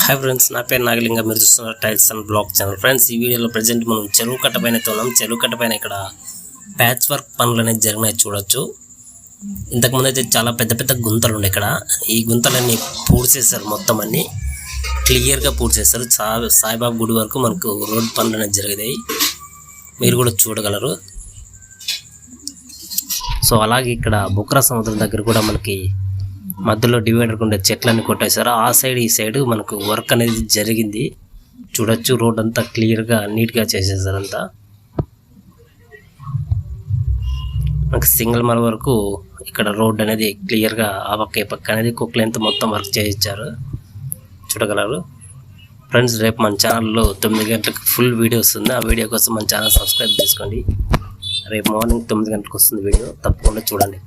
Hi friends, నా పేరు నాగలింగ. మీరు చూస్తున్నారు tiles and block channel. Friends, ఈ వీడియోలో ప్రజెంట్ మనం చెరువు కట్ట పైన ఉన్నాం. చెరువు కట్ట పైన ఇక్కడ ప్యాచ్ వర్క్ పనులు అనేది జరిగినాయి చూడొచ్చు. ఇంతకుముందు అయితే చాలా పెద్ద పెద్ద గుంతలు ఉండే ఇక్కడ. ఈ గుంతలన్నీ పూడ్చేశారు, మొత్తం అన్ని క్లియర్గా పూడ్చేస్తారు. సాయిబాబా గుడి వరకు మనకు రోడ్ పనులు అనేది జరిగాయి, మీరు కూడా చూడగలరు. సో అలాగే ఇక్కడ బుక్రా సముద్రం దగ్గర కూడా మనకి మధ్యలో డివైడర్ ఉండే చెట్లన్నీ కొట్టేశారు. ఆ సైడ్ ఈ సైడ్ మనకు వర్క్ అనేది జరిగింది చూడొచ్చు. రోడ్ అంతా క్లియర్గా నీట్గా చేసేసారు అంతా. మనకి సింగిల్ మల వరకు ఇక్కడ రోడ్ అనేది క్లియర్గా ఆ పక్క ఈ పక్క అనేది కుక్లెంత్ మొత్తం వర్క్ చేయించారు, చూడగలరు. ఫ్రెండ్స్, రేపు మన ఛానల్లో 9 గంటలకు ఫుల్ వీడియో వస్తుంది. ఆ వీడియో కోసం మన ఛానల్ సబ్స్క్రైబ్ చేసుకోండి. రేపు మార్నింగ్ 9 గంటలకు వస్తుంది వీడియో, తప్పకుండా చూడండి.